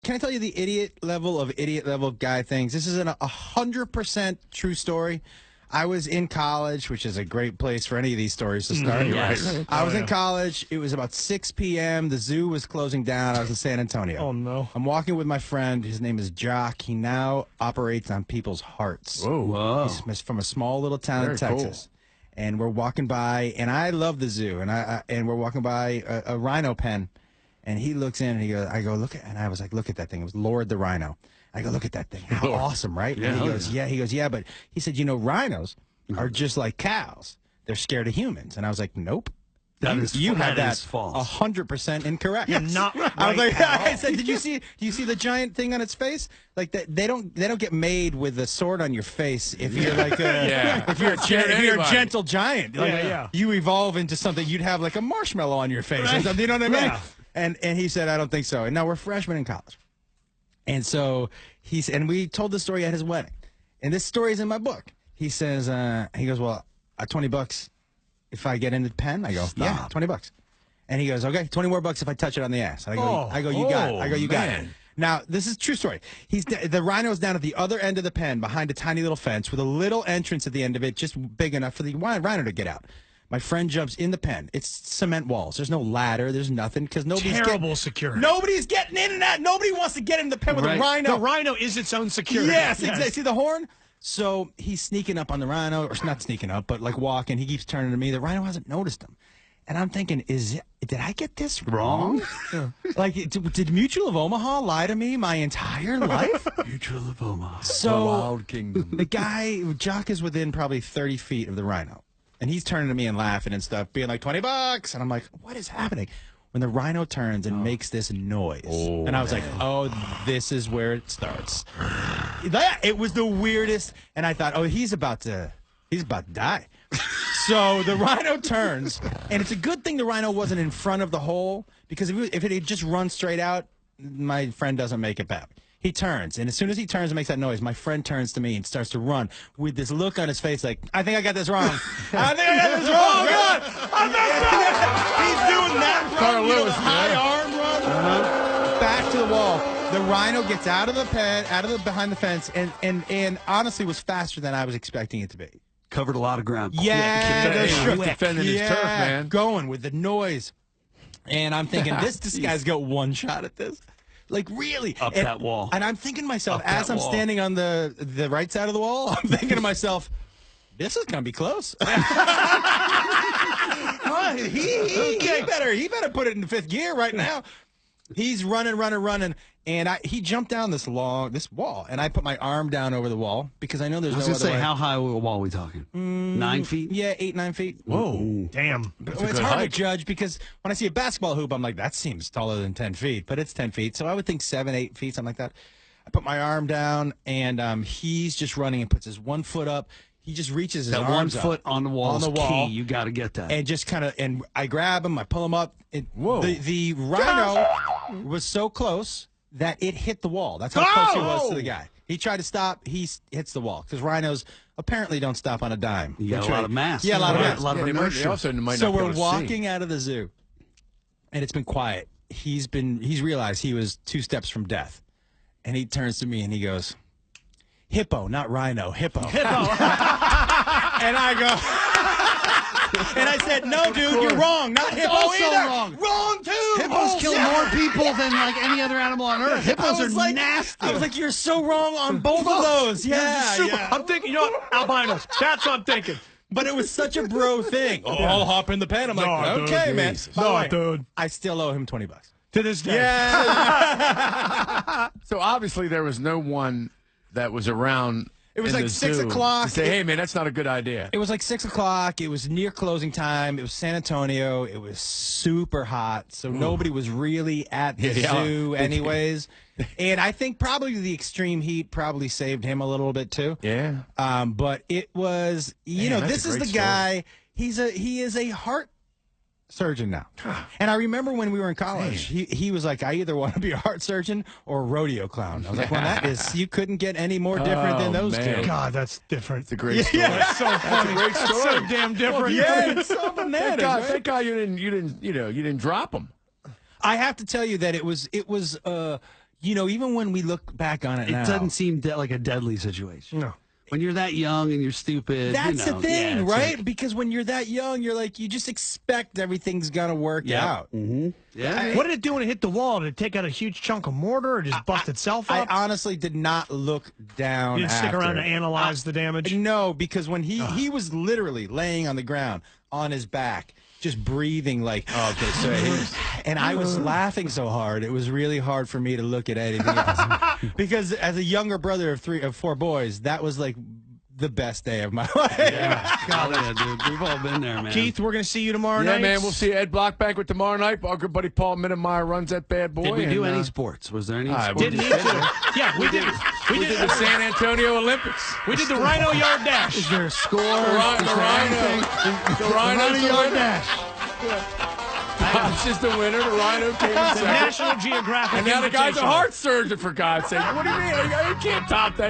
can I tell you the idiot level guy things? This is a 100% true story. I was in college, which is a great place for any of these stories to start. Yes. I was in college. It was about 6 p.m. The zoo was closing down. I was in San Antonio. Oh, no. I'm walking with my friend. His name is Jock. He now operates on people's hearts. Whoa. He's from a small little town in Texas. Cool. And we're walking by, and I love the zoo. And we're walking by a rhino pen. And he looks in, and I go, look at, and I was like, look at that thing. It was Lord the Rhino. I go, look at that thing. How awesome, right? Yeah, and he goes, yeah. He goes, yeah, but he said, rhinos are just like cows. They're scared of humans. And I was like, nope. You had that false. 100% incorrect. You're not right. I was like, I said, do you see the giant thing on its face? Like that, they don't get made with a sword on your face if you're like if you're a gentle giant. Like, you evolve into something. You'd have like a marshmallow on your face. Right. You know what I mean? Yeah. And he said, I don't think so. And now we're freshmen in college. And so and we told the story at his wedding. And this story is in my book. He says, he goes, well, $20 if I get in the pen. I go, yeah, $20. And he goes, okay, 20 more bucks if I touch it on the ass. And I go, you got it. I go, you got it. Now, this is a true story. The rhino's down at the other end of the pen behind a tiny little fence with a little entrance at the end of it, just big enough for the rhino to get out. My friend jumps in the pen. It's cement walls. There's no ladder. There's nothing because terrible security. Nobody's getting in and out. Nobody wants to get in the pen with a rhino. The rhino is its own security. Yes, exactly. See the horn? So he's sneaking up on the rhino, or not sneaking up, but like walking. He keeps turning to me. The rhino hasn't noticed him. And I'm thinking, did I get this wrong? Like, did Mutual of Omaha lie to me my entire life? Mutual of Omaha. So the Wild Kingdom. The guy, Jock, is within probably 30 feet of the rhino. And he's turning to me and laughing and stuff, being like, $20. And I'm like, what is happening? When the rhino turns and makes this noise. And I was like, oh, this is where it starts. It was the weirdest. And I thought, oh, he's about to die. So the rhino turns, and it's a good thing the rhino wasn't in front of the hole, because if it had just run straight out, my friend doesn't make it back. He turns, and as soon as he turns and makes that noise, my friend turns to me and starts to run with this look on his face like, I think I got this wrong. I think I got this wrong. Oh, God. He's doing that run, the high arm run, back to the wall. The rhino gets out of the pen, behind the fence, and honestly was faster than I was expecting it to be. Covered a lot of ground. Yeah, defending his turf, man. Going with the noise. And I'm thinking, this guy's got one shot at this. Like, really? Up that wall. And I'm thinking to myself, as I'm standing on the right side of the wall, I'm thinking to myself, this is going to be close. He better put it in fifth gear right now. He's running, and he jumped down this wall, and I put my arm down over the wall because I know there's no other way. I was going to say, how high a wall are we talking? 9 feet? Yeah, 8-9 feet. Whoa. Damn. It's hard to judge because when I see a basketball hoop, I'm like, that seems taller than 10 feet, but it's 10 feet. So I would think 7-8 feet, something like that. I put my arm down, and he's just running and puts his one foot up. He just reaches his arms up. 1 foot on the wall is key. You got to get that. And just kind of, and I grab him, I pull him up. The rhino was so close that it hit the wall. That's how close he was to the guy. He tried to stop. He hits the wall because rhinos apparently don't stop on a dime. You got a lot of mass. Yeah, a lot of mass. A lot of inertia. So we're walking out of the zoo, and it's been quiet. He's realized he was 2 steps from death, and he turns to me and he goes, "Hippo, not rhino. Hippo." And I go. And I said, no, dude, you're wrong. Not hippo either. Wrong. Wrong, too. Hippos kill more people than, like, any other animal on Earth. Hippos are nasty. I was like, you're so wrong on both of those. Yeah. I'm thinking, albinos. That's what I'm thinking. But it was such a bro thing. Oh, I'll hop in the pen. I'm like, okay, man. Dude. I still owe him $20. To this day. Yeah. So, obviously, there was no one that was around. It was like 6 o'clock. To say, hey, man, that's not a good idea. It was like 6 o'clock. It was near closing time. It was San Antonio. It was super hot, so nobody was really at the zoo anyways. And I think probably the extreme heat probably saved him a little bit too. Yeah. But it was, this is the guy. He is a heart surgeon now. And I remember when we were in college, he was like, I either want to be a heart surgeon or a rodeo clown. I was like, well, you couldn't get any more different than those two. God, that's different. It's a great story. That's so funny. That's a great story. That's so damn different. It's so bananas. Thank God you didn't drop him. I have to tell you that it was even when we look back on it now, It doesn't seem like a deadly situation. No. When you're that young and you're stupid. that's the thing, it's right? like- Because when you're that young, you're like, you just expect everything's gonna work out. Yeah. What did it do when it hit the wall? Did it take out a huge chunk of mortar or just bust itself I up? honestly did not look down. You didn't stick around to after. analyze the damage? No, because when he was literally laying on the ground on his back, just breathing like. Oh, okay, so he was, And I was laughing so hard, it was really hard for me to look at anything else. Because as a younger brother of 4 boys, that was like the best day of my life. God, yeah, dude. We've all been there, man. Keith, we're going to see you tomorrow yeah, night. man. We'll see Ed Block banquet tomorrow night. Our good buddy Paul Mittermeyer runs that bad boy. Did we do and, any sports? Was there any sports? Didn't need to. Yeah, we did. We did the San Antonio Olympics. We did the Rhino yard dash. Is there a score? The Rhino. The Rhino's the winner. dash. Pops is the winner. The Rhino came in The second. National Geographic And now the guy's a Invitational. heart surgeon, for God's sake. What do you mean? You can't top that.